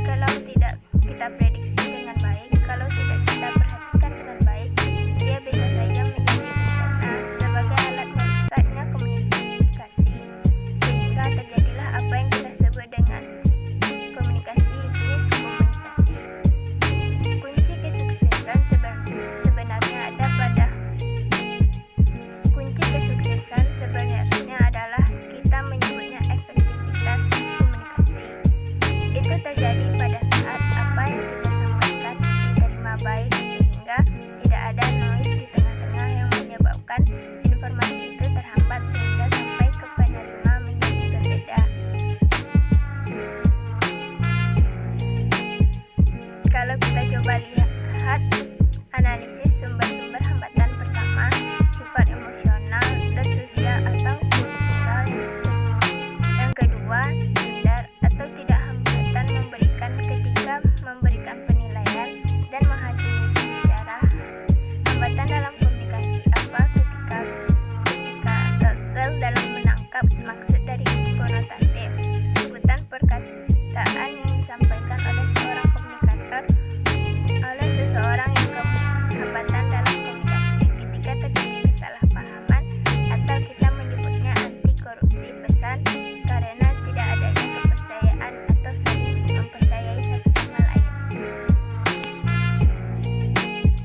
Kalau tidak kita prediksi dengan baik, kalau tidak kita perhatikan dengan baik, dia bisa saja menjadi bencana sebagai alat merusaknya komunikasi, sehingga terjadilah apa yang kita sebut dengan miskomunikasi. Kunci kesuksesan sebenarnya adalah kita menyebutnya efektivitas komunikasi. Itu terjadi pada saat apa yang kita sampaikan diterima baik, sehingga tidak ada noise di tengah-tengah yang menyebabkan informasi itu terhambat sehingga sampai ke penerima menjadi berbeda. Kalau kita coba lihat analisis sumber-sumber hambatan, pertama, sifat emosional dan sosial atau kultural. Yang kedua, gender atau tidak hambatan memberi